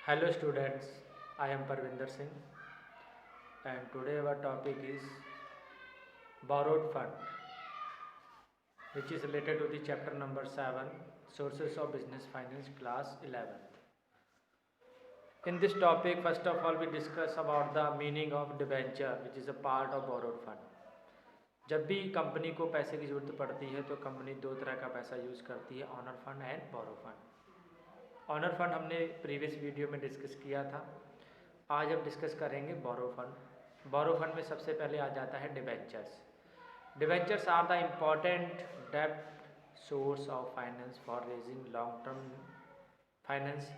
Hello students, I am Parvinder Singh and today our topic is borrowed fund, which is related to the chapter number 7, Sources of Business Finance, class 11th. In this topic, first of all we discuss about the meaning of debenture, which is a part of borrowed fund. जब भी company को पैसे की ज़रूरत पड़ती है तो company दो तरह का पैसा यूज़ करती है, owner fund and borrow fund. Owner fund हमने प्रीवियस वीडियो में डिस्कस किया था। आज हम डिस्कस करेंगे बोरो फंड। बोरो फंड में सबसे पहले आ जाता है debentures. Debentures are the important डेब्ट source of finance for raising long term finance.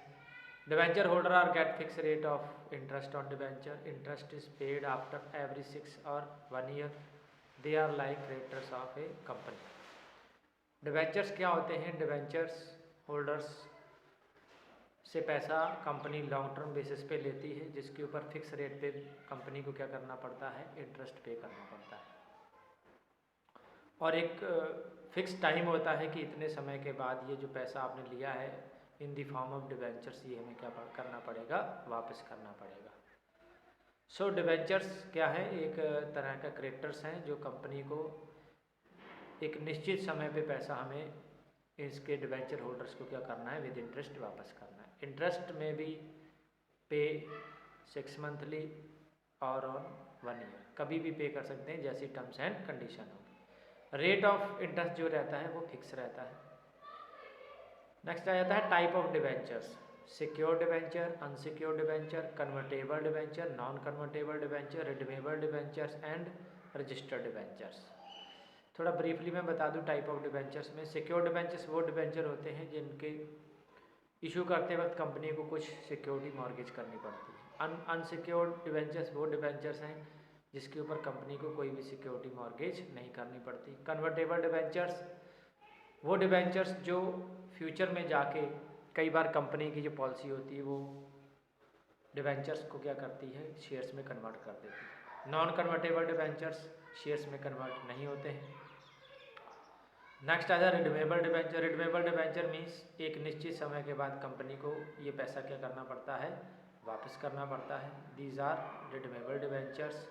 Debenture holder are get fix rate of interest on debenture. Interest is paid after every 6 और 1 year. They are like creditors of a company. Debentures क्या होते हैं? Debentures holders से पैसा company long term basis पे लेती है, जिसके ऊपर फिक्स रेट पे कंपनी को क्या करना पड़ता है? इंटरेस्ट पे करना पड़ता है। और एक फिक्स टाइम होता है कि इतने समय के बाद ये जो पैसा आपने लिया है इन द फॉर्म ऑफ डिबेंचर्स, ये हमें क्या करना पड़ेगा? वापस करना पड़ेगा। सो डिबेंचर्स क्या है? एक तरह का क्रेडिटर्स हैं जो कंपनी को एक निश्चित समय पे पैसा हमें इसके डिबेंचर होल्डर्स को क्या करना है? विद इंटरेस्ट वापस करना है। इंटरेस्ट में भी पे 6 मंथली और ऑन 1 ईयर, कभी भी पे कर सकते हैं जैसी टर्म्स एंड कंडीशन होगी। रेट ऑफ इंटरेस्ट जो रहता है वो फिक्स रहता है। नेक्स्ट आ जाता है type of debentures. Secure debenture, unsecure debenture, convertible debenture, non convertible debenture, redeemable debentures and registered debentures. थोड़ा ब्रीफली मैं बता दूं टाइप ऑफ डिबेंचर्स में। सिक्योर डिबेंचर्स वो डिबेंचर होते हैं जिनके इशू करते वक्त कंपनी को कुछ सिक्योरिटी मॉर्गेज करनी पड़ती है। अनसिक्योर्ड डिबेंचर्स वो डिबेंचर्स हैं जिसके ऊपर कंपनी को कोई भी सिक्योरिटी मॉर्गेज नहीं करनी पड़ती। कन्वर्टेबल डिबेंचर्स वो डिबेंचर्स जो फ्यूचर में जाके कई बार कंपनी की जो पॉलिसी होती है वो डिबेंचर्स को क्या करती है? शेयर्स में कन्वर्ट कर देती है। नॉन कन्वर्टेबल डिबेंचर्स शेयर्स में कन्वर्ट नहीं होते हैं। नेक्स्ट आ जाए redeemable debenture. Redeemable debenture means एक निश्चित समय के बाद कंपनी को ये पैसा क्या करना पड़ता है? वापस करना पड़ता है। These are redeemable debentures.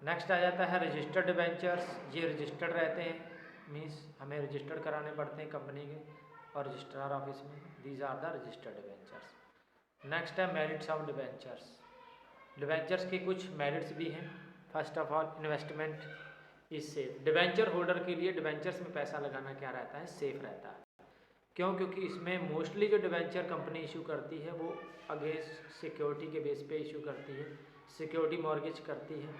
Next आ जाता है रजिस्टर्ड डिबेंचर्स। ये रजिस्टर्ड रहते हैं, मीन्स हमें रजिस्टर्ड कराने पड़ते हैं कंपनी के और रजिस्ट्रार ऑफिस में। These are the registered debentures. Next है मेरिट्स ऑफ डिबेंचर्स। डिबेंचर्स के कुछ मेरिट्स भी हैं। First of all investment is safe. Debenture holder के लिए डिबेंचर्स में पैसा लगाना क्या रहता है? सेफ रहता है। क्यों? क्योंकि इसमें मोस्टली जो डिबेंचर कंपनी इशू करती है वो अगेंस्ट सिक्योरिटी के बेस पे इशू करती है, सिक्योरिटी मॉर्गेज करती है,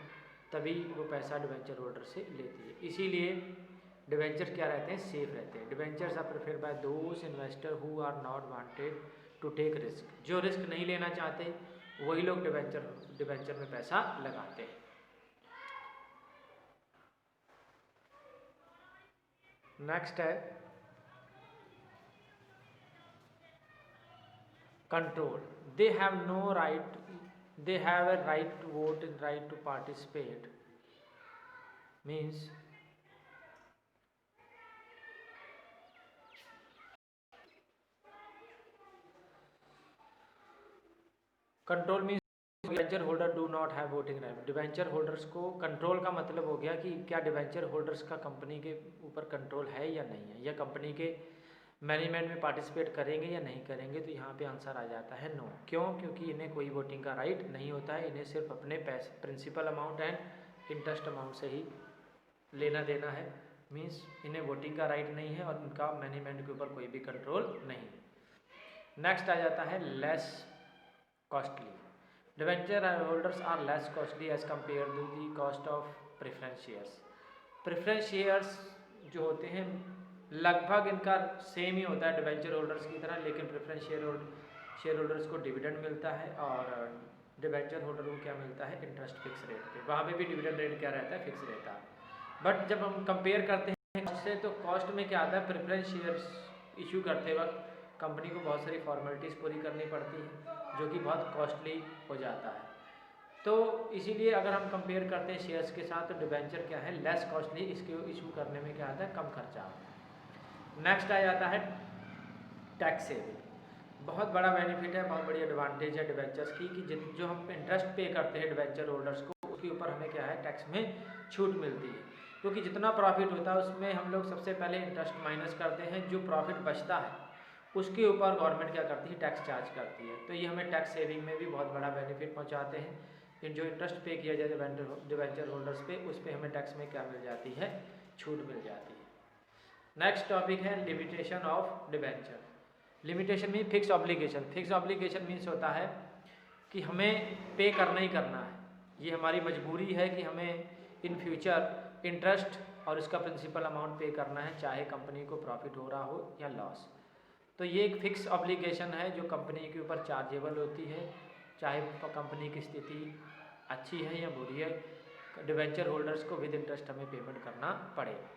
तभी वो पैसा डिबेंचर होल्डर से लेती है। इसीलिए डिबेंचर क्या रहते हैं? सेफ रहते हैं। Debentures are preferred by those investor who are not wanted to take risk. जो रिस्क नहीं लेना चाहते वही लोग डिबेंचर में पैसा लगाते हैं। नेक्स्ट है control. They have no right, they have a right to vote and right to participate. Means control means debenture holder do not have voting right. Debenture holders को कंट्रोल का मतलब हो गया कि क्या डिबेंचर होल्डर्स का company के ऊपर कंट्रोल है या नहीं है, या कंपनी के मैनेजमेंट में पार्टिसिपेट करेंगे या नहीं करेंगे। तो यहाँ पे आंसर आ जाता है नो। क्यों? क्योंकि इन्हें कोई वोटिंग का राइट नहीं होता है। इन्हें सिर्फ अपने पैसे principal amount and interest amount से ही लेना देना है। मीन्स इन्हें वोटिंग का राइट नहीं है और इनका मैनेजमेंट के ऊपर कोई भी कंट्रोल नहीं। नेक्स्ट आ जाता है less costly. Debenture holders are less costly as compare to the cost of preference shares. Preference shares जो होते हैं लगभग इनका सेम ही होता है डिबेंचर होल्डर्स की तरह, लेकिन प्रेफरेंस शेयर होल्डर्स को डिविडेंड मिलता है और डिबेंचर होल्डर को क्या मिलता है? इंटरेस्ट फिक्स रेट पे। वहाँ पे भी डिविडेंड रेट क्या रहता है? फिक्स रहता है। बट जब हम कंपेयर करते हैं कॉस्ट से, तो कॉस्ट में क्या आता है? प्रेफरेंस शेयर्स इशू करते वक्त कंपनी को बहुत सारी फॉर्मेलिटीज़ पूरी करनी पड़ती है जो कि बहुत कॉस्टली हो जाता है। तो इसीलिए अगर हम कंपेयर करते हैं शेयर्स के साथ तो डिबेंचर क्या है? Less costly. इसके इशू करने में क्या आता है? कम खर्चा आता है। नेक्स्ट आ जाता है टैक्स सेविंग। बहुत बड़ा बेनिफिट है, बहुत बड़ी एडवांटेज है डिबेंचर्स की कि जो हम इंटरेस्ट पे करते हैं डिबेंचर होल्डर्स को, उसके ऊपर हमें क्या है, टैक्स में छूट मिलती है। क्योंकि जितना प्रॉफिट होता है उसमें हम लोग सबसे पहले इंटरेस्ट माइनस करते हैं, जो प्रॉफिट बचता है उसके ऊपर गवर्नमेंट क्या करती है, टैक्स चार्ज करती है। तो ये हमें टैक्स सेविंग में भी बहुत बड़ा बेनिफिट पहुँचाते हैं। जो इंटरेस्ट पे किया जाए डिबेंचर होल्डर्स पे, उस पर हमें टैक्स में क्या मिल जाती है, छूट मिल जाती है। नेक्स्ट टॉपिक है limitation of debenture. Limitation mean fix obligation. Fix obligation means होता है कि हमें पे करना ही करना है, ये हमारी मजबूरी है कि हमें इन फ्यूचर इंटरेस्ट और इसका प्रिंसिपल अमाउंट पे करना है, चाहे कंपनी को प्रॉफिट हो रहा हो या लॉस। तो ये एक फिक्स ऑब्लिगेशन है जो कंपनी के ऊपर चार्जेबल होती है, चाहे कंपनी की स्थिति अच्छी है या बुरी है, डिबेंचर होल्डर्स को विद इंटरेस्ट हमें पेमेंट करना पड़ेगा।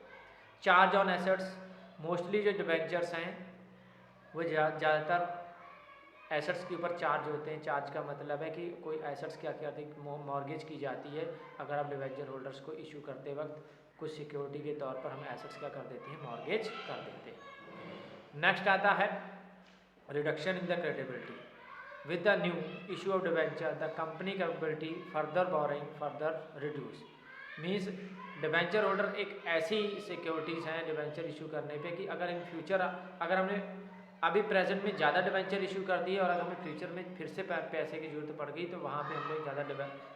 चार्ज ऑन एसेट्स, मोस्टली जो डिबेंचर्स हैं वो ज़्यादातर एसेट्स के ऊपर चार्ज होते हैं। चार्ज का मतलब है कि कोई एसेट्स क्या क्या मॉर्गेज की जाती है। अगर आप डिबेंचर होल्डर्स को इशू करते वक्त कुछ सिक्योरिटी के तौर पर हम एसेट्स क्या कर देते हैं, मॉर्गेज कर देते हैं। नेक्स्ट आता है reduction in the credibility. With the new issue of debenture the company capability further boring further reduce. Means debenture holder एक ऐसी सिक्योरिटीज़ हैं डिबेंचर इशू करने पे कि अगर इन फ्यूचर अगर हमने अभी प्रेजेंट में ज़्यादा डिबेंचर इशू कर दिए और अगर हमें फ्यूचर में फिर से पैसे की जरूरत पड़ गई तो वहाँ पे हम लोग ज़्यादा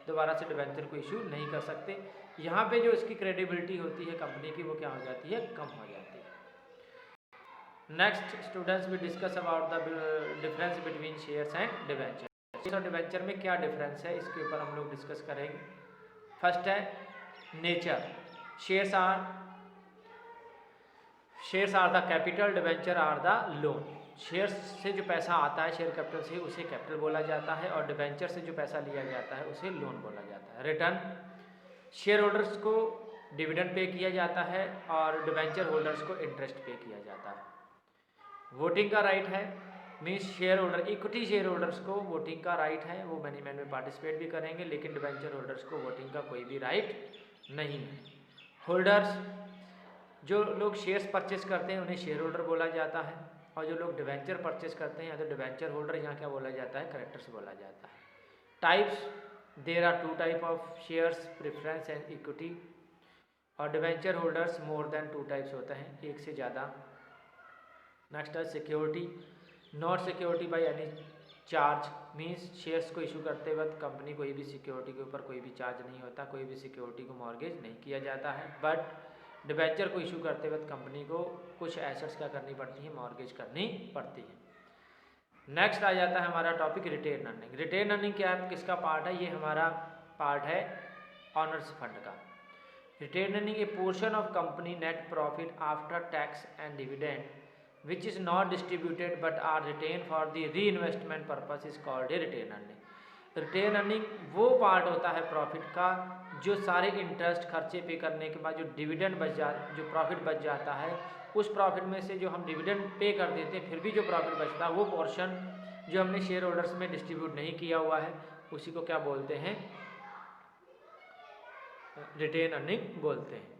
दोबारा से डिबेंचर को इशू नहीं कर सकते। यहाँ पे जो इसकी क्रेडिबिलिटी होती है कंपनी की, वो क्या हो जाती है, कम हो जाती है। Next students we discuss about the difference between shares and debenture. Shares और डिबेंचर में क्या डिफरेंस है, इसके ऊपर हम लोग डिस्कस करेंगे। फर्स्ट है nature. Shares are the capital, debenture are the loan. Shares से जो पैसा आता है शेयर कैपिटल से, उसे कैपिटल बोला जाता है, और डिबेंचर से जो पैसा लिया जाता है उसे लोन बोला जाता है। रिटर्न, शेयर होल्डर्स को डिविडेंड पे किया जाता है और डिबेंचर होल्डर्स को इंटरेस्ट पे किया जाता है। वोटिंग का राइट है, means share holder, equity share holders को वोटिंग का राइट है, वो मैनेजमेंट में पार्टिसिपेट भी करेंगे, लेकिन डिबेंचर होल्डर्स को वोटिंग का कोई भी राइट नहीं है। होल्डर्स, जो लोग शेयर्स परचेस करते हैं उन्हें शेयर होल्डर बोला जाता है, और जो लोग डिबेंचर परचेस करते हैं या तो डिबेंचर होल्डर, यहाँ क्या बोला जाता है, करेक्टर्स बोला जाता है। Types, there are 2 type of shares, preference and equity. और debenture holders more than 2 types होते हैं, एक से ज़्यादा। नेक्स्ट है security, not security by any charge, means shares को इशू करते वक्त कंपनी कोई भी सिक्योरिटी के ऊपर कोई भी चार्ज नहीं होता, कोई भी सिक्योरिटी को मॉर्गेज नहीं किया जाता है। बट डिबेंचर को इशू करते वक्त कंपनी को कुछ एसेट्स क्या करनी पड़ती है, मॉर्गेज करनी पड़ती है। नेक्स्ट आ जाता है हमारा topic retain earning. Retain earning क्या है, किसका पार्ट है, ये हमारा पार्ट है ऑनर्स फंड का। Retain earning a portion of company net profit after tax and dividend which is not distributed but are retain for the reinvestment purpose is called a retain earning. Retain earning वो part होता है profit का जो सारे interest खर्चे पे करने के बाद जो डिविडेंड जो प्रॉफिट बच जाता है, उस प्रॉफिट में से जो हम डिविडेंड पे कर देते हैं, फिर भी जो प्रॉफिट बचता है वो पोर्शन जो हमने शेयर होल्डर्स में डिस्ट्रीब्यूट नहीं किया हुआ है, उसी को क्या बोलते हैं, रिटेन अर्निंग बोलते हैं।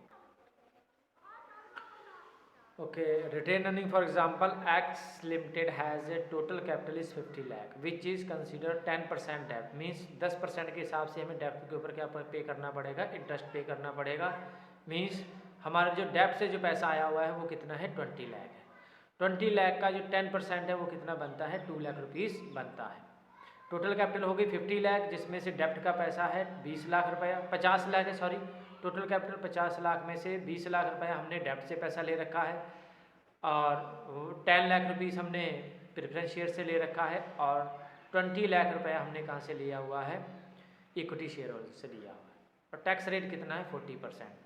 Okay, retain earning for example X limited has a total capital is 50 lakh which is consider 10% डेप्ट, मीन्स 10% के हिसाब से हमें डेप्ट के ऊपर क्या पे करना पड़ेगा, इंटरेस्ट पे करना पड़ेगा। मीन्स हमारा जो डेप्ट से जो पैसा आया हुआ है वो कितना है, 20 लाख है। 20 लाख का जो 10% है वो कितना बनता है, 2 लाख रुपीज़ बनता है। टोटल कैपिटल हो गई 50 लाख, जिसमें से डेप्ट का पैसा है 20 लाख रुपया, 50 लाख है सॉरी, टोटल कैपिटल 50 लाख में से 20 लाख रुपया हमने डेप्ट से पैसा ले रखा है, और 10 लाख रुपीज़ हमने प्रेफरेंस शेयर से ले रखा है, और 20 लाख रुपया हमने कहाँ से लिया हुआ है, इक्विटी शेयर होल्डर से लिया हुआ है। और टैक्स रेट कितना है, 40%।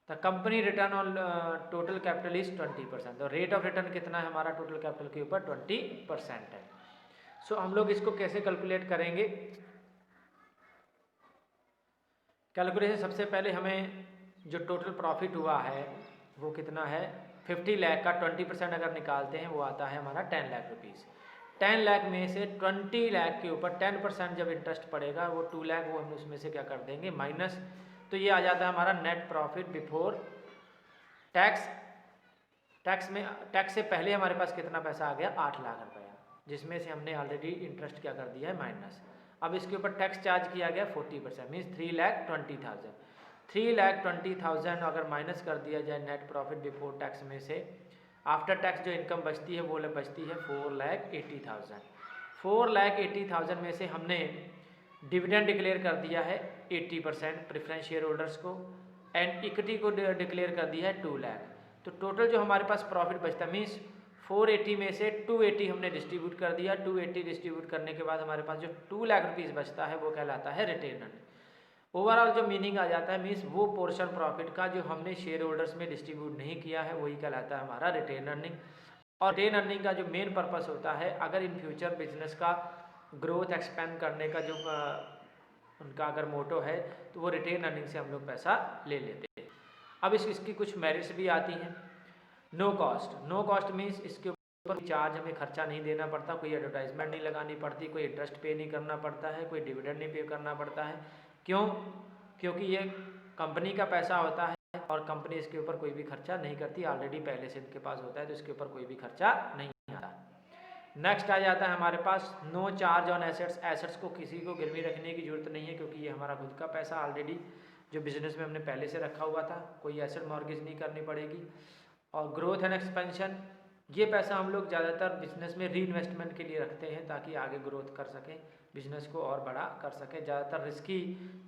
The company return on total capital is 20%। तो रेट ऑफ रिटर्न कितना है हमारा टोटल कैपिटल के ऊपर, 20% है। सो हम लोग इसको कैसे कैलकुलेट करेंगे, कैलकुलेशन सबसे पहले हमें जो टोटल प्रॉफिट हुआ है वो कितना है, 50 लाख का 20% अगर निकालते हैं वो आता है हमारा 10 लाख रुपीज़। 10 लाख में से 20 लाख के ऊपर 10% जब इंटरेस्ट पड़ेगा वो 2 लाख, वो हम उसमें से क्या कर देंगे, माइनस। तो ये आ जाता है हमारा net profit before tax. Tax से पहले हमारे पास कितना पैसा आ गया, 8 लाख रुपया, जिसमें से हमने ऑलरेडी इंटरेस्ट क्या कर दिया है माइनस। अब इसके ऊपर टैक्स चार्ज किया गया 40%, मीन्स 3,20,000। 3,20,000 अगर माइनस कर दिया जाए नेट प्रॉफिट बिफोर टैक्स में से, आफ्टर टैक्स जो इनकम बचती है वो बचती है 4,80,000। 4,80,000 में से हमने डिविडेंड डिक्लेयर कर दिया है 80% प्रेफरेंस शेयर होल्डर्स को, एंड इक्विटी को डिक्लेयर कर दिया है 2 लाख। तो टोटल जो हमारे पास प्रॉफिट बचता है मीन्स 480 में से 280 हमने डिस्ट्रीब्यूट कर दिया। 280 डिस्ट्रीब्यूट करने के बाद हमारे पास जो 2 लाख रुपीज़ बचता है वो कहलाता है रिटेन अर्निंग। ओवरऑल जो मीनिंग आ जाता है मीन्स वो पोर्शन प्रॉफिट का जो हमने शेयर होल्डर्स में डिस्ट्रीब्यूट नहीं किया है वही कहलाता है हमारा रिटेन अर्निंग। और रिटेन अर्निंग का जो मेन पर्पस होता है, अगर इन फ्यूचर बिजनेस का ग्रोथ एक्सपेंड करने का जो उनका अगर मोटो है तो वो रिटेन अर्निंग से हम लोग पैसा ले लेते हैं। अब इसकी कुछ मेरिट्स भी आती हैं। No cost, no cost means इसके ऊपर चार्ज हमें खर्चा नहीं देना पड़ता, कोई एडवर्टाइजमेंट नहीं लगानी पड़ती, कोई इंटरेस्ट पे नहीं करना पड़ता है, कोई डिविडेंड नहीं पे करना पड़ता है। क्यों? क्योंकि ये कंपनी का पैसा होता है और कंपनी इसके ऊपर कोई भी खर्चा नहीं करती, ऑलरेडी पहले से इनके पास होता है तो इसके ऊपर कोई भी खर्चा नहीं आता। नेक्स्ट आ जाता है हमारे पास no charge on assets. Assets को किसी को गिरवी रखने की जरूरत नहीं है क्योंकि ये हमारा खुद का पैसा ऑलरेडी जो बिजनेस में हमने पहले से रखा हुआ था, कोई एसेट मॉर्गेज नहीं करनी पड़ेगी। और ग्रोथ एंड एक्सपेंशन, ये पैसा हम लोग ज़्यादातर बिजनेस में री इन्वेस्टमेंट के लिए रखते हैं ताकि आगे ग्रोथ कर सकें, बिजनेस को और बड़ा कर सकें। ज़्यादातर रिस्की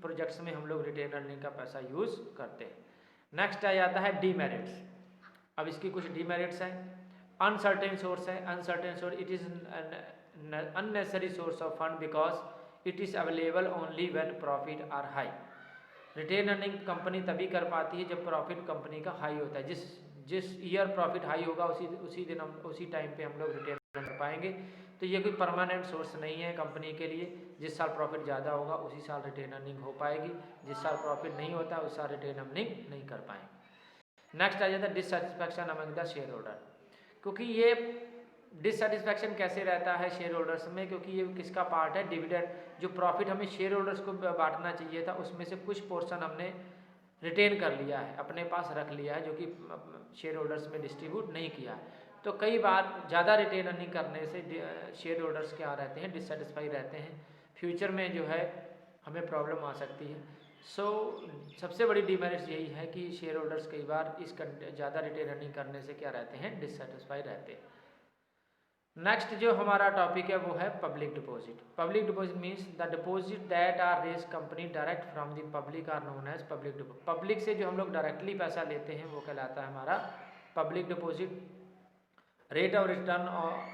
प्रोजेक्ट्स में हम लोग रिटेन अर्निंग का पैसा यूज़ करते हैं। नेक्स्ट आ जाता है डीमेरिट्स। अब इसकी कुछ डीमेरिट्स हैं। अनसर्टेन सोर्स है, uncertain source, it is unnecessary source of fund because it is available only when profit are high. Retain earning company तभी कर पाती है जब प्रॉफिट कंपनी का हाई होता है। जिस ईयर प्रॉफिट हाई होगा उसी दिन हम उसी टाइम पे हम लोग रिटेन कर पाएंगे। तो ये कोई परमानेंट सोर्स नहीं है कंपनी के लिए। जिस साल प्रॉफिट ज़्यादा होगा उसी साल रिटेन अर्निंग हो पाएगी, जिस साल प्रॉफिट नहीं होता उस साल रिटेन अर्निंग नहीं कर पाएंगे। नेक्स्ट आ जाता है dissatisfaction among the share holder. क्योंकि ये डिससेटिस्फैक्शन कैसे रहता है शेयर होल्डर्स में, क्योंकि ये किसका पार्ट है, डिविडेंड। जो प्रॉफिट हमें शेयर होल्डर्स को बांटना चाहिए था उसमें से कुछ पोर्शन हमने रिटेन कर लिया है, अपने पास रख लिया है, जो कि शेयर होल्डर्स में डिस्ट्रीब्यूट नहीं किया है। तो कई बार ज़्यादा रिटेन अर्निंग करने से शेयर होल्डर्स क्या रहते हैं, डिससेटिस्फाई रहते हैं। फ्यूचर में जो है हमें प्रॉब्लम आ सकती है। सबसे बड़ी डीमेरिट्स यही है कि शेयर होल्डर्स कई बार इस ज़्यादा रिटेन अर्निंग करने से क्या रहते हैं, डिससेटिस्फाई रहते हैं। नेक्स्ट जो हमारा टॉपिक है वो है public deposit. Public deposit means the deposit that are raise company direct from the public are known as public deposit. Public से जो हम लोग डायरेक्टली पैसा लेते हैं वो कहलाता है हमारा public deposit. Rate of return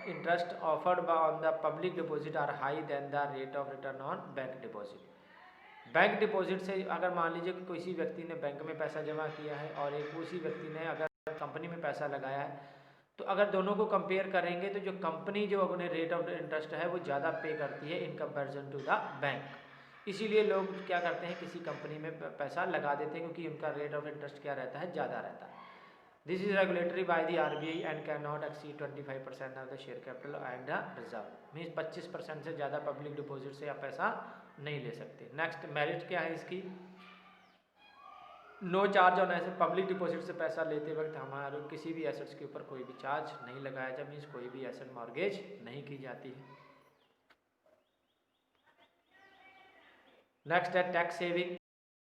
interest offered on the public deposit are high than the rate of return on bank deposit. Bank deposit से अगर मान लीजिए कि किसी व्यक्ति ने बैंक में पैसा जमा किया है और एक उसी व्यक्ति ने अगर कंपनी में पैसा लगाया है, तो अगर दोनों को कंपेयर करेंगे तो जो कंपनी जो अपने रेट ऑफ इंटरेस्ट है वो ज़्यादा पे करती है in comparison to the bank. इसीलिए लोग क्या करते हैं, किसी कंपनी में पैसा लगा देते हैं क्योंकि उनका रेट ऑफ इंटरेस्ट क्या रहता है, ज़्यादा रहता है। This is regulatory by the RBI and can not exceed 25% of the share capital and the reserve. Means 25% से ज़्यादा पब्लिक डिपॉजिट से आप पैसा नहीं ले सकते। नेक्स्ट मेरिट क्या है इसकी, no charge on asset. Public deposit से पैसा लेते वक्त हमारे किसी भी एसेट्स के ऊपर कोई भी चार्ज नहीं लगाया जाए, मीन्स कोई भी एसेट मॉर्गेज नहीं की जाती है। नेक्स्ट है tax saving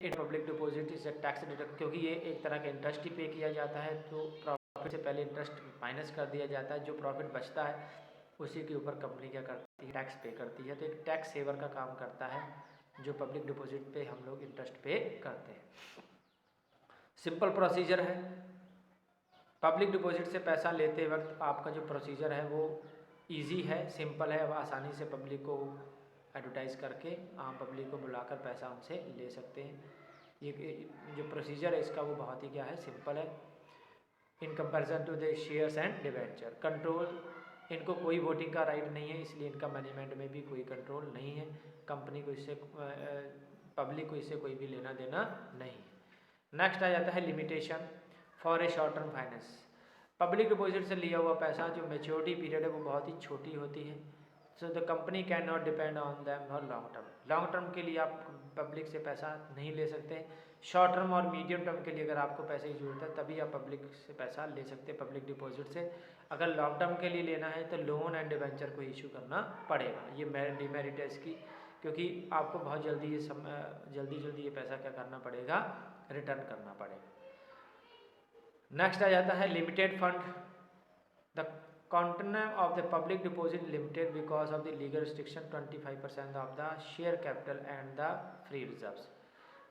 in public deposit is tax deduct, क्योंकि ये एक तरह का इंटरेस्ट ही पे किया जाता है। तो प्रॉफिट से पहले इंटरेस्ट माइनस कर दिया जाता है, जो प्रॉफिट बचता है उसी के ऊपर कंपनी क्या करती है, टैक्स पे करती है। तो एक टैक्स सेवर का काम करता है जो पब्लिक डिपॉजिट पे हम लोग इंटरेस्ट पे करते हैं। सिंपल प्रोसीजर है, पब्लिक डिपॉजिट से पैसा लेते वक्त आपका जो प्रोसीजर है वो इजी है, सिंपल है। अब आसानी से पब्लिक को एडवर्टाइज़ करके आम पब्लिक को बुलाकर पैसा उनसे ले सकते हैं। ये जो प्रोसीजर है इसका वो बहुत ही क्या है, सिंपल है in comparison to the shares and debenture. Control, इनको कोई वोटिंग का राइट नहीं है, इसलिए इनका मैनेजमेंट में भी कोई कंट्रोल नहीं है। कंपनी को इससे, पब्लिक को इससे कोई भी लेना देना नहीं। नेक्स्ट आ जाता है limitation for a short term finance. Public deposit से लिया हुआ पैसा जो मैच्योरिटी पीरियड है वो बहुत ही छोटी होती है, so the company can not depend on them for long term के लिए आप पब्लिक से पैसा नहीं ले सकते। शॉर्ट टर्म और मीडियम टर्म के लिए अगर आपको पैसे की जरूरत है तभी आप पब्लिक से पैसा ले सकते हैं, पब्लिक डिपॉजिट से। अगर लॉन्ग टर्म के लिए लेना है तो लोन एंड डिबेंचर को इशू करना पड़ेगा। ये डिमेरिट है इसकी, क्योंकि आपको बहुत जल्दी ये पैसा क्या करना पड़ेगा, रिटर्न करना पड़ेगा। नेक्स्ट आ जाता है limited fund. The content of the public deposit limited because of the legal restriction 25% of the share capital and the free reserves.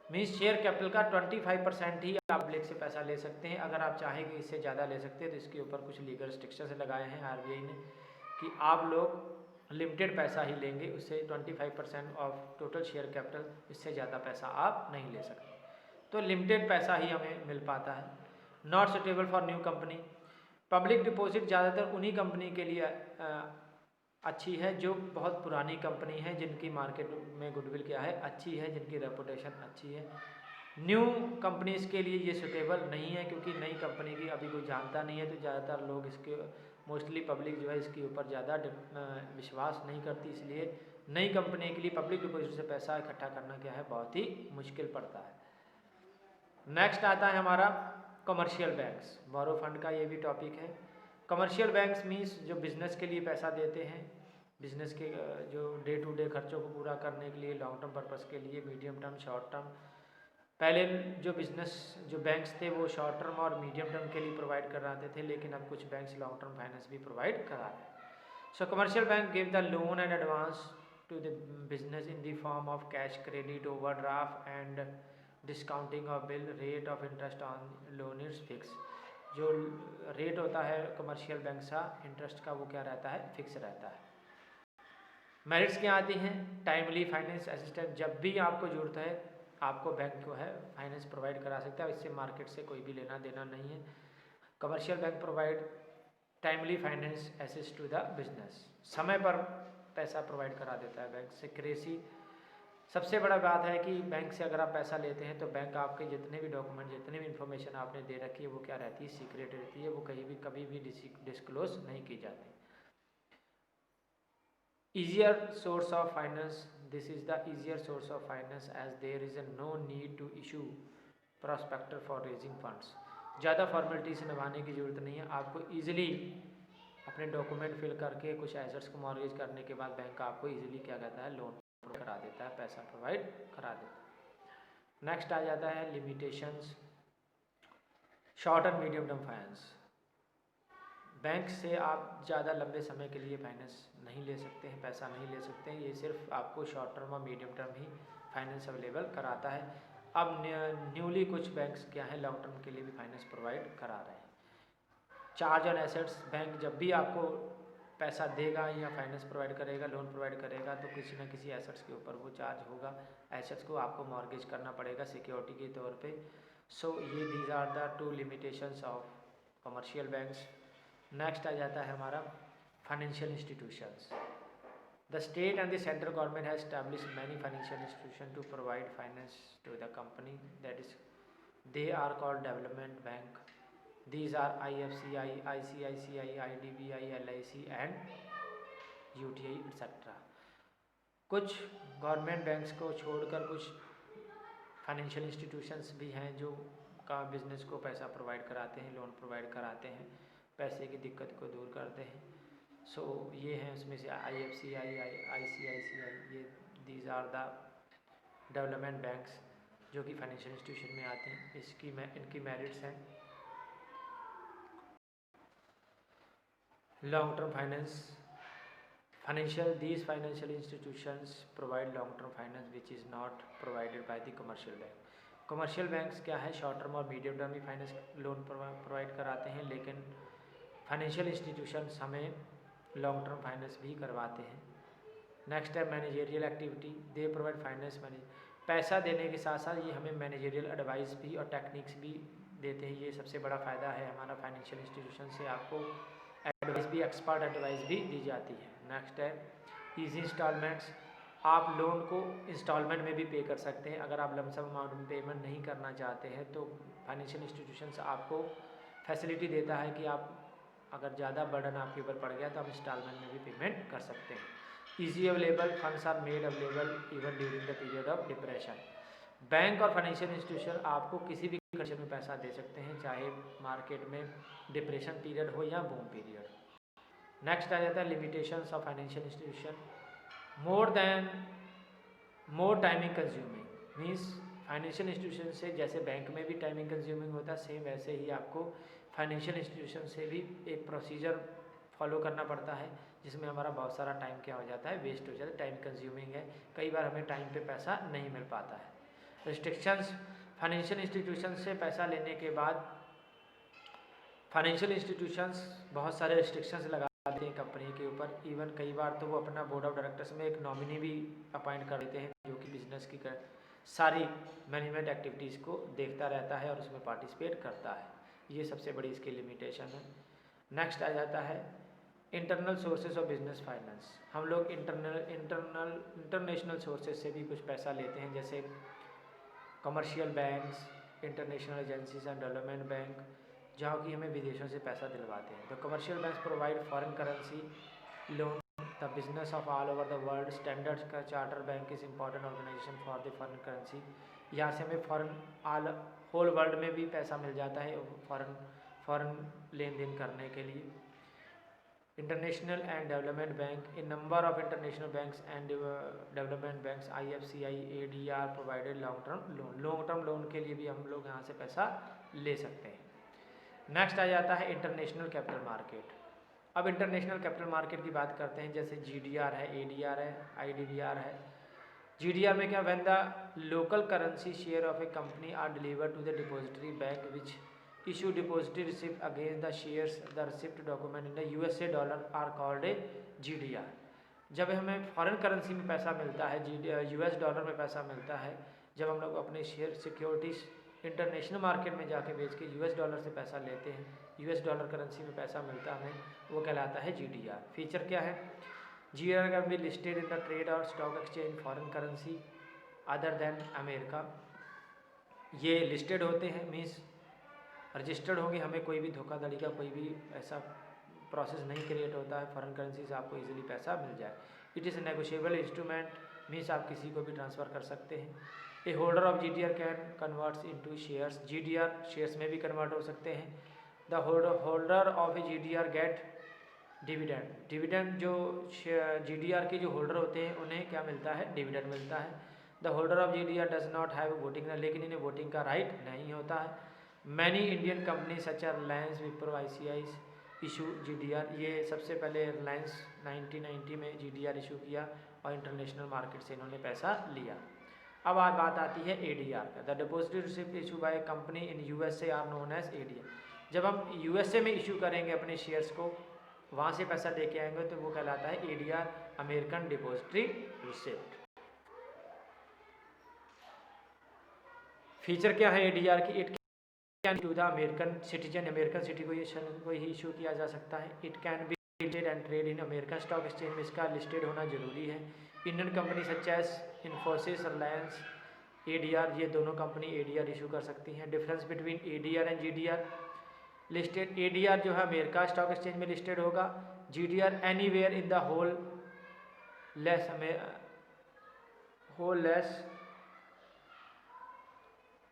Means share capital का 25% ही आप पब्लिक से पैसा ले सकते हैं। अगर आप चाहेंगे इससे ज़्यादा ले सकते हैं तो इसके ऊपर कुछ लीगल रिस्ट्रिक्शन लगाए हैं RBI ने कि आप लोग लिमिटेड पैसा ही लेंगे, उससे 25% ऑफ टोटल शेयर कैपिटल, इससे ज़्यादा पैसा आप नहीं ले सकते। तो लिमिटेड पैसा ही हमें मिल पाता है। Not suitable for new company. Public deposit ज़्यादातर उन्हीं कंपनी के लिए अच्छी है जो बहुत पुरानी कंपनी है, जिनकी मार्केट में गुडविल क्या है, अच्छी है, जिनकी रेपुटेशन अच्छी है। न्यू कंपनीज़ के लिए ये सुटेबल नहीं है, क्योंकि नई कंपनी की अभी कोई जानता नहीं है, तो ज़्यादातर लोग इसके मोस्टली पब्लिक जो है इसके ऊपर ज़्यादा विश्वास नहीं करती, इसलिए नई कंपनी के लिए पब्लिक डिपॉजिट से पैसा इकट्ठा करना क्या है, बहुत ही मुश्किल पड़ता है। नेक्स्ट आता है हमारा कमर्शियल बैंक्स। बोरो फंड का ये भी टॉपिक है। कमर्शियल बैंक्स मीन्स जो बिज़नेस के लिए पैसा देते हैं, बिज़नेस के जो डे टू डे खर्चों को पूरा करने के लिए, लॉन्ग टर्म पर्पस के लिए, मीडियम टर्म, शॉर्ट टर्म। पहले जो बैंक्स थे वो शॉर्ट टर्म और मीडियम टर्म के लिए प्रोवाइड कराते थे, लेकिन अब कुछ बैंक्स लॉन्ग टर्म फाइनेंस भी प्रोवाइड करा रहे हैं। So commercial bank give the loan and advance to the business in the form of cash credit, overdraft and discounting of bill. Rate of interest on loan is fix. जो rate होता है commercial bank का interest का, वो क्या रहता है, fix रहता है। मेरिट्स क्या आती हैं? Timely finance assistant. जब भी आपको जरूरत है आपको बैंक को है फाइनेंस प्रोवाइड करा सकता है, इससे मार्केट से कोई भी लेना देना नहीं है। Commercial bank provide timely finance assist to the business. समय पर पैसा प्रोवाइड करा देता है बैंक। सिक्रेसी सबसे बड़ा बात है कि बैंक से अगर आप पैसा लेते हैं तो बैंक आपके जितने भी डॉक्यूमेंट, जितने भी इन्फॉर्मेशन आपने दे रखी है वो क्या रहती है, सीक्रेट रहती है, वो कभी भी डिस्क्लोज नहीं की जाती। Easier source of finance. This is the easier source of finance as there is no need to issue prospectus for raising funds. ज़्यादा फॉर्मेलिटीज निभाने की ज़रूरत नहीं है। आपको ईजिली अपने डॉक्यूमेंट फिल करके कुछ एसेट्स को मॉर्गेज करने के बाद बैंक आपको ईजिली क्या कहता है, लोन करा देता है, पैसा प्रोवाइड करा देता है। नेक्स्ट आ जाता है limitations. Short and medium term finance. Bank से आप ज़्यादा लंबे समय के लिए फाइनेंस नहीं ले सकते हैं, पैसा नहीं ले सकते हैं। ये सिर्फ आपको शॉर्ट टर्म और मीडियम टर्म ही फाइनेंस अवेलेबल कराता है। अब न्यूली कुछ बैंक्स क्या है लॉन्ग टर्म के लिए भी फाइनेंस प्रोवाइड करा रहे हैं। Charge on assets. बैंक जब भी आपको पैसा देगा या फाइनेंस प्रोवाइड करेगा, लोन प्रोवाइड करेगा, तो किसी न किसी एसेट्स के ऊपर वो चार्ज होगा। एसेट्स को आपको मॉर्गेज करना पड़ेगा सिक्योरिटी के तौर पे। सो ये these are the 2 limitations of commercial banks. Next आ जाता है हमारा financial institutions. The state and the central government has established many financial institution to provide finance to the company, that is they are called development bank. These are IFCI, ICICI, IDBI, LIC and UTI etc. कुछ government banks को छोड़कर कुछ financial institutions भी हैं जो का business को पैसा प्रोवाइड कराते हैं, लोन प्रोवाइड कराते हैं, पैसे की दिक्कत को दूर करते हैं। सो ये हैं उसमें से IFCI, ICICI, ये these are the development banks जो कि फाइनेंशियल इंस्टीट्यूशन में आते हैं। इनकी मेरिट्स हैं long term finance. These financial institutions provide long term finance which is not provided by the commercial bank. Commercial banks क्या है, शॉर्ट टर्म और मीडियम टर्म ही फाइनेंस लोन प्रोवाइड कराते हैं, लेकिन फाइनेंशियल इंस्टीट्यूशंस हमें लॉन्ग टर्म फाइनेंस भी करवाते हैं। नेक्स्ट है managerial activity. They provide finance पैसा देने के साथ साथ ये हमें मैनेजेरियल एडवाइस भी और टेक्निक्स भी देते हैं। ये सबसे बड़ा फ़ायदा है हमारा फाइनेंशियल इंस्टीट्यूशन से, आपको एडवाइस भी, एक्सपर्ट एडवाइस भी दी जाती है। नेक्स्ट है ईजी इंस्टॉलमेंट्स। आप लोन को इंस्टॉलमेंट में भी पे कर सकते हैं। अगर आप लमसम अमाउंट में पेमेंट नहीं करना चाहते हैं तो फाइनेंशियल इंस्टीट्यूशंस आपको फैसिलिटी देता है कि आप अगर ज़्यादा बर्डन आपके ऊपर पड़ गया तो आप इंस्टॉलमेंट में भी पेमेंट कर सकते हैं। easy available, funds are made available even during the period of depression. Bank और फाइनेंशियल इंस्टीट्यूशन आपको किसी भी कंडीशन में पैसा दे सकते हैं, चाहे मार्केट में डिप्रेशन पीरियड हो या बूम पीरियड। नेक्स्ट आ जाता है limitations of financial institution. More timing consuming, means financial institution से जैसे बैंक में भी टाइमिंग कंज्यूमिंग होता है, सेम वैसे ही आपको फाइनेंशियल इंस्टीट्यूशन से भी एक प्रोसीजर फॉलो करना पड़ता है, जिसमें हमारा बहुत सारा टाइम क्या हो जाता है, वेस्ट हो जाता है, टाइम कंज्यूमिंग है, कई बार हमें टाइम पे पैसा नहीं मिल पाता है। रिस्ट्रिक्शंस, फाइनेंशियल इंस्टीट्यूशन से पैसा लेने के बाद फाइनेंशियल इंस्टीट्यूशंस बहुत सारे रिस्ट्रिक्शंस लगा देते हैं कंपनी के ऊपर। इवन कई बार तो वो अपना बोर्ड ऑफ डायरेक्टर्स में एक नॉमिनी भी अपॉइंट कर देते हैं, जो कि बिजनेस की सारी मैनेजमेंट एक्टिविटीज़ को देखता रहता है और उसमें पार्टिसिपेट करता है। ये सबसे बड़ी इसकी लिमिटेशन है। नेक्स्ट आ जाता है internal sources of business finance. हम लोग इंटरनेशनल सोर्सेज से भी कुछ पैसा लेते हैं, जैसे commercial banks, international agencies and development bank, जहाँ की हमें विदेशों से पैसा दिलवाते हैं। तो commercial banks provide foreign currency loan the business of all over the world. Standard का charter bank is important organization for the foreign currency. यहाँ से हमें फॉरेन होल वर्ल्ड में भी पैसा मिल जाता है फॉरेन लेन देन करने के लिए। International and development bank, A number of international banks and development banks IFCI ADR provided long term loan. Long term loan के लिए भी हम लोग यहाँ से पैसा ले सकते हैं। नेक्स्ट आ जाता है इंटरनेशनल कैपिटल मार्केट। अब इंटरनेशनल कैपिटल मार्केट की बात करते हैं, जैसे GDR है, ADR है, IDBR है। GDR में क्या, when the local currency share of a company are delivered to the depository bank which issue depository receipt against the shares, the receipt document in the USA dollar are called a GDR। जब हमें foreign currency में पैसा मिलता है, US dollar में पैसा मिलता है, जब हम लोग अपने शेयर सिक्योरिटीज इंटरनेशनल मार्केट में जाके बेच के US डॉलर से पैसा लेते हैं, US डॉलर करेंसी में पैसा मिलता है, वो कहलाता है GDR। फीचर क्या है, GDR can be listed in the trade और stock exchange foreign currency other than America. ये लिस्टेड होते हैं, मीन्स रजिस्टर्ड होंगे, हमें कोई भी धोखाधड़ी का कोई भी ऐसा प्रोसेस नहीं क्रिएट होता है, फॉरेन करेंसी से आपको इजीली पैसा मिल जाए। It is a negotiable instrument, means आप किसी को भी ट्रांसफ़र कर सकते हैं। A holder of GDR can converts into shares, GDR shares में भी कन्वर्ट हो सकते हैं। The holder of a GDR get dividend, dividend जो GDR के जो होल्डर होते हैं उन्हें क्या मिलता है, डिविडेंड मिलता है। The holder of GDR does not have voting, लेकिन इन्हें वोटिंग का राइट नहीं होता है। Many Indian company such are Reliance, Wipro, ICI issue GDR। ये सबसे पहले रिलायंस 1990 में GDR इशू किया और इंटरनेशनल मार्केट से इन्होंने पैसा लिया। अब आज बात आती है ADR का। The depository receipt issue by company in USA are known as ADR। जब हम USA में इशू करेंगे अपने शेयर्स को, वहाँ से पैसा लेके आएंगे, तो वो कहलाता है ADR, American depository receipt. Feature क्या है ADR की, it can to the American citizen, American citizen को ही इशू किया जा सकता है। It can be listed and trade in American stock exchange में इसका लिस्टेड होना जरूरी है। Indian company such as Infosys, Reliance, ADR, ये दोनों कंपनी ADR इशू कर सकती हैं। Difference between ADR and GDR, listed ADR जो है अमेरिका स्टॉक एक्सचेंज में लिस्टेड होगा, GDR anywhere in the whole less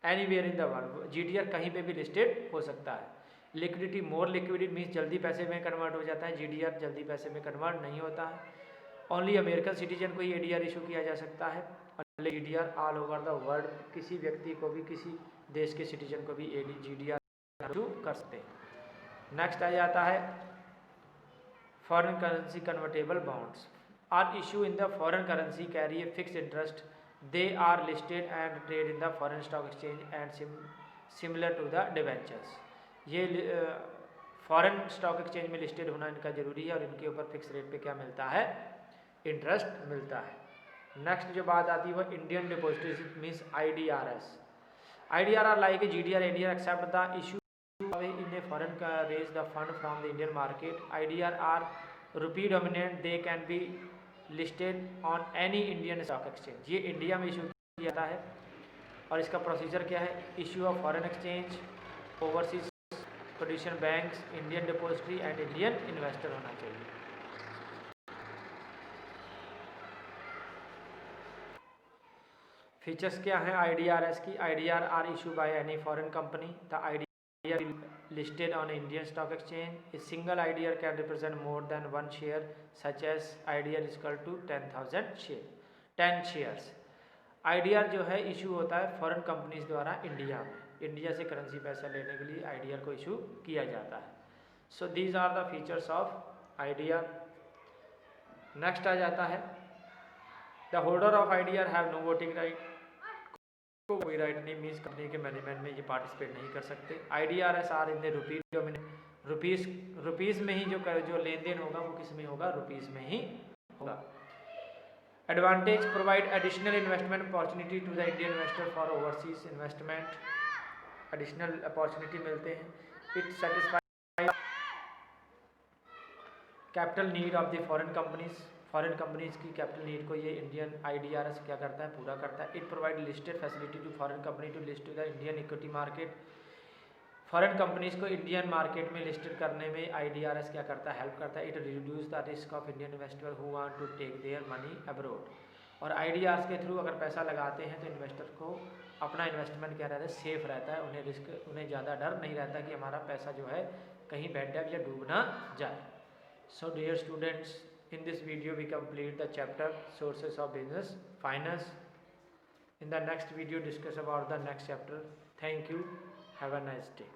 anywhere in the world, GDR कहीं पे भी लिस्टेड हो सकता है। लिक्विडिटी, मोर लिक्विडिटी मीन्स जल्दी पैसे में कन्वर्ट हो जाता है, GDR जल्दी पैसे में कन्वर्ट नहीं होता है। ओनली अमेरिकन सिटीजन को ही ADR इशू किया जा सकता है। GDR all over the world, किसी व्यक्ति को भी, किसी देश के सिटीजन को भी GDR इशू कर सकते हैं। नेक्स्ट आ जाता है foreign currency convertible bonds are issue in the foreign currency, carry a fix interest, they are listed and trade in the foreign stock exchange and similar to the debentures। ये foreign stock exchange में listed होना इनका जरूरी है और इनके ऊपर fix rate पे क्या मिलता है, इंटरेस्ट मिलता है। नेक्स्ट जो बात आती है वो Indian depository receipt means IDRs। IDR are like GDR ADR except the issue in a foreign raise the fund from the Indian market. IDR are rupee dominant, they can be listed on any Indian stock exchange. ये India में issue किया जाता है और इसका procedure क्या है, issue of foreign exchange, overseas production banks, Indian depository and Indian investor होना चाहिए। फीचर्स क्या हैं IDRS की? IDR are issue by any foreign company. The IDR listed on Indian stock exchange. A single IDR can represent more than one share, such as IDR is equal to 10,000 share, 10 shares. IDR जो है issue होता है foreign companies द्वारा India में, India से currency पैसा लेने के लिए IDR को इशू किया जाता है। So these are the features of IDR। Next आ जाता है the holder of IDR have no voting right. कोई राइट नहीं, मीन्स कंपनी के मैनेजमेंट में ये पार्टिसिपेट नहीं कर सकते। IDRS are in the rupees dominate, rupees में ही जो लेन देन होगा वो किस में होगा? रुपीज़ में ही होगा। Advantage provide additional investment opportunity to the Indian investor for overseas investment, additional opportunity मिलते हैं। It satisfy capital need of the foreign companies, foreign companies की कैपिटल नीड को ये इंडियन IDRS क्या करता है? पूरा करता है। It provide listed facility to foreign company to list to the Indian equity market, foreign companies को इंडियन मार्केट में लिस्टेड करने में IDRS क्या करता है? हेल्प करता है। It reduce the risk of Indian investor who want to take their money abroad. और IDRS के थ्रू अगर पैसा लगाते हैं तो इन्वेस्टर को अपना इन्वेस्टमेंट क्या रहता है? सेफ रहता है, उन्हें रिस्क, उन्हें ज़्यादा डर नहीं रहता कि हमारा पैसा जो है कहीं बैड डेट या डूब ना जाए। So dear students, in this video we complete the chapter sources of business finance. In the next video discuss about the next chapter. Thank you. Have a nice day.